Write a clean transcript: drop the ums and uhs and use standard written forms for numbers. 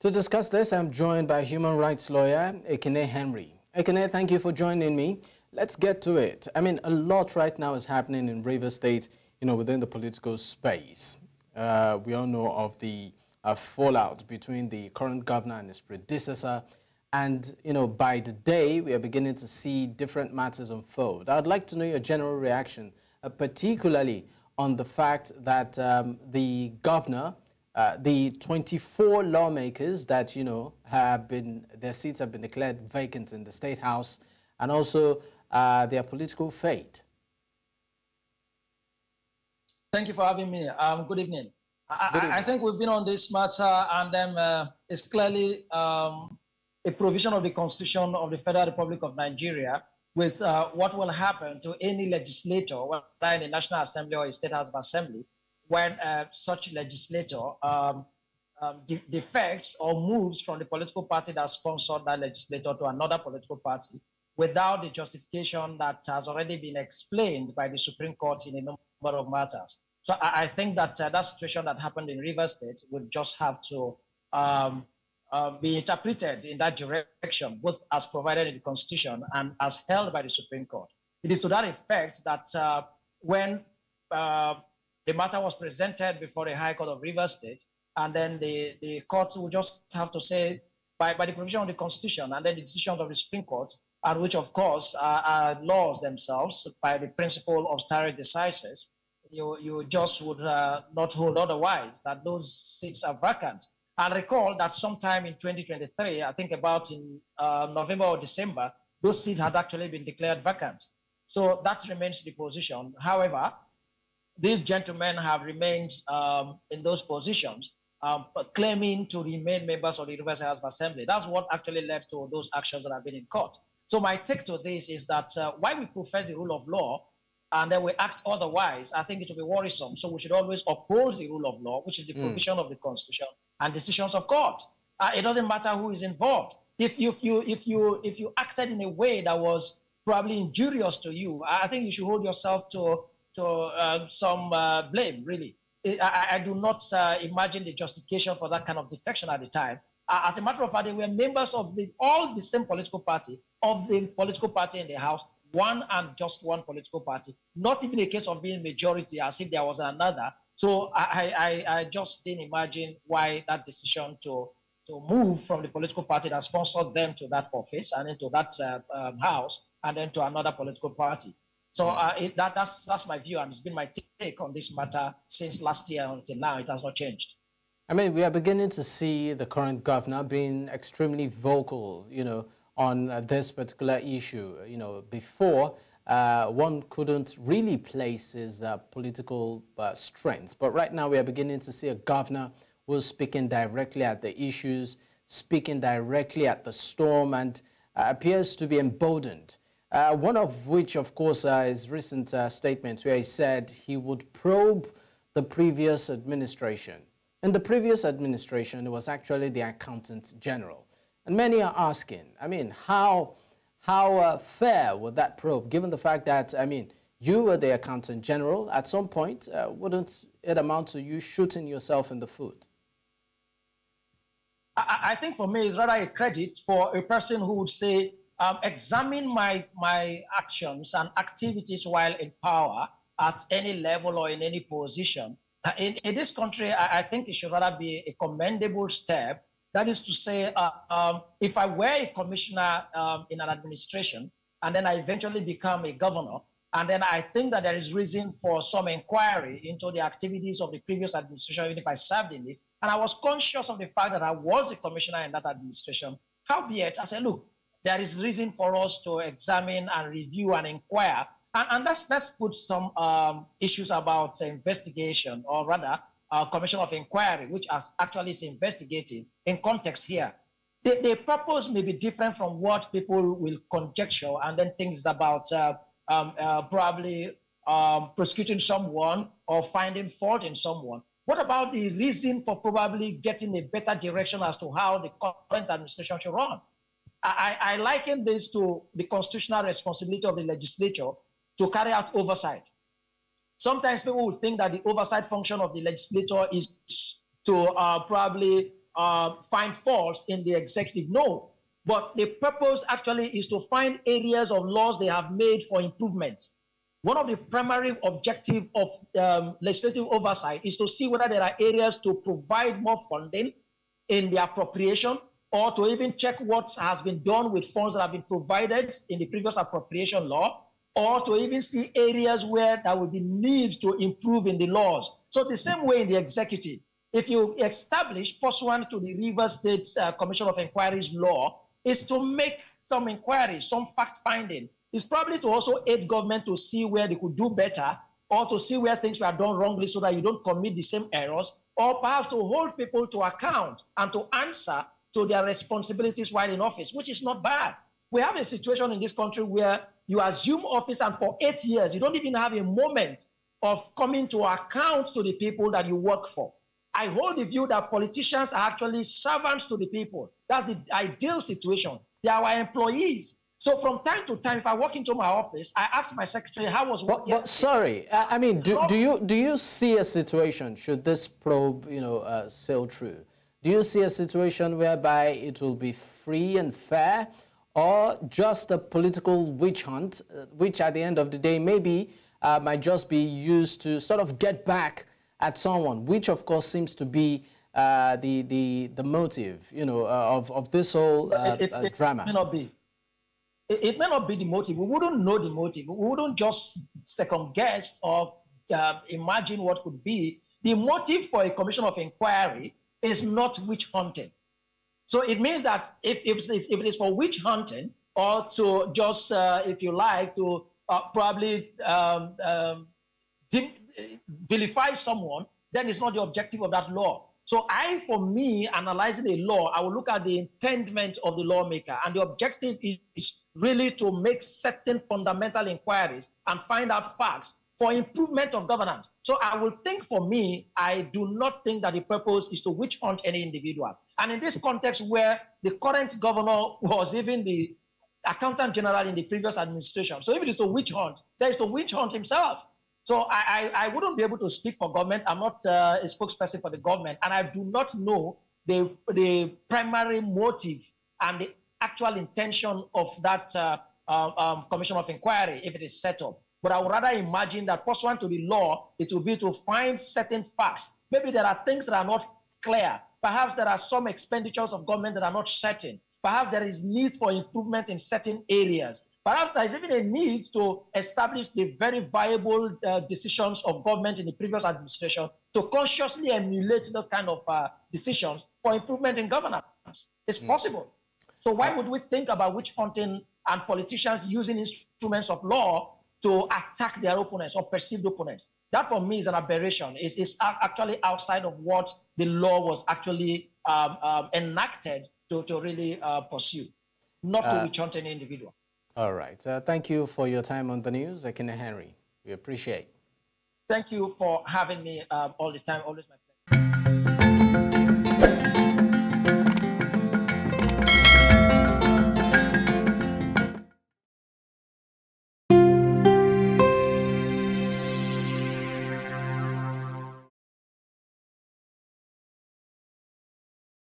To discuss this, I'm joined by human rights lawyer Ekine Henry. Ekine, thank you for joining me. Let's get to it. I mean, a lot right now is happening in Rivers State, within the political space. We all know of the fallout between the current governor and his predecessor. And, by the day, we are beginning to see different matters unfold. I'd like to know your general reaction, particularly on the fact that the governor, the 24 lawmakers that, their seats have been declared vacant in the State House, and also their political fate. Thank you for having me. Good evening. I think we've been on this matter, and it's clearly a provision of the Constitution of the Federal Republic of Nigeria with what will happen to any legislator, whether in the National Assembly or a State House of Assembly, when such legislator defects or moves from the political party that sponsored that legislator to another political party without the justification that has already been explained by the Supreme Court in a number of matters. So I think that that situation that happened in Rivers State would just have to be interpreted in that direction, both as provided in the Constitution and as held by the Supreme Court. It is to that effect that when the matter was presented before the High Court of Rivers State, and then the courts will just have to say, by the provision of the Constitution and then the decisions of the Supreme Court, and which of course are laws themselves by the principle of stare decisis, you just would not hold otherwise, that those seats are vacant. And recall that sometime in 2023, I think about in November or December, those seats had actually been declared vacant. So that remains the position. However, these gentlemen have remained in those positions, claiming to remain members of the Universal House of Assembly. That's what actually led to those actions that have been in court. So my take to this is that while we profess the rule of law and then we act otherwise, I think it will be worrisome. So we should always uphold the rule of law, which is the provision of the Constitution and decisions of court. It doesn't matter who is involved. If you acted in a way that was probably injurious to you, I think you should hold yourself to some blame, really. I do not imagine the justification for that kind of defection at the time. As a matter of fact, they were members of all the same political party, of the political party in the House, one and just one political party, not even a case of being majority as if there was another. So I just didn't imagine why that decision to move from the political party that sponsored them to that office and into that house and then to another political party. So that's my view, and it's been my take on this matter since last year until now. It has not changed. I mean, we are beginning to see the current governor being extremely vocal, on this particular issue. Before, one couldn't really place his political strength. But right now, we are beginning to see a governor who's speaking directly at the issues, speaking directly at the storm, and appears to be emboldened. One of which, of course, is recent statements where he said he would probe the previous administration. In the previous administration, it was actually the accountant general. And many are asking, I mean, how fair would that probe, given the fact that, I mean, you were the accountant general, at some point, wouldn't it amount to you shooting yourself in the foot? I think for me, it's rather a credit for a person who would say, examine my actions and activities while in power at any level or in any position. In this country, I think it should rather be a commendable step. That is to say, if I were a commissioner in an administration, and then I eventually become a governor, and then I think that there is reason for some inquiry into the activities of the previous administration, even if I served in it, and I was conscious of the fact that I was a commissioner in that administration, howbeit, I said, look, there is reason for us to examine and review and inquire. And let's put some issues about investigation, or rather, commission of inquiry, which actually is investigating, in context here. The purpose may be different from what people will conjecture and then think is about probably prosecuting someone or finding fault in someone. What about the reason for probably getting a better direction as to how the current administration should run? I liken this to the constitutional responsibility of the legislature to carry out oversight. Sometimes people would think that the oversight function of the legislature is to probably find faults in the executive. No. But the purpose actually is to find areas of laws they have made for improvement. One of the primary objectives of legislative oversight is to see whether there are areas to provide more funding in the appropriation, or to even check what has been done with funds that have been provided in the previous appropriation law, or to even see areas where there will be need to improve in the laws. So the same way in the executive, if you establish, pursuant to the Rivers State Commission of Inquiries law, is to make some inquiries, some fact-finding. It's probably to also aid government to see where they could do better, or to see where things were done wrongly so that you don't commit the same errors, or perhaps to hold people to account and to answer to their responsibilities while in office, which is not bad. We have a situation in this country where you assume office and for 8 years, you don't even have a moment of coming to account to the people that you work for. I hold the view that politicians are actually servants to the people. That's the ideal situation. They are our employees. So from time to time, if I walk into my office, I ask my secretary, how was work yesterday? Sorry, I mean, do you see a situation, should this probe, sail through, do you see a situation whereby it will be free and fair, or just a political witch hunt, which at the end of the day maybe might just be used to sort of get back at someone, which of course seems to be the motive, of this whole drama? It may not be. It may not be the motive. We wouldn't know the motive. We wouldn't just second guess or imagine what could be. The motive for a commission of inquiry is not witch hunting. So it means that if it is for witch hunting, or to just, if you like, to probably vilify someone, then it's not the objective of that law. So for me, analyzing a law, I will look at the intendment of the lawmaker, and the objective is really to make certain fundamental inquiries and find out facts for improvement of governance. So I will think, for me, I do not think that the purpose is to witch hunt any individual. And in this context where the current governor was even the accountant general in the previous administration, so if it is to witch hunt, there is to witch hunt himself. So I wouldn't be able to speak for government. I'm not a spokesperson for the government, and I do not know the primary motive and the actual intention of that commission of inquiry if it is set up. But I would rather imagine that pursuant to the law, it will be to find certain facts. Maybe there are things that are not clear. Perhaps there are some expenditures of government that are not certain. Perhaps there is need for improvement in certain areas. Perhaps there is even a need to establish the very viable decisions of government in the previous administration to consciously emulate those kind of decisions for improvement in governance. It's possible. So why would we think about witch hunting and politicians using instruments of law to attack their opponents or perceived opponents? That for me is an aberration. It's actually outside of what the law was actually enacted to really pursue, not to witch hunt any individual. All right. Thank you for your time on the news, Ekine Henry. We appreciate it. Thank you for having me all the time. Always my pleasure.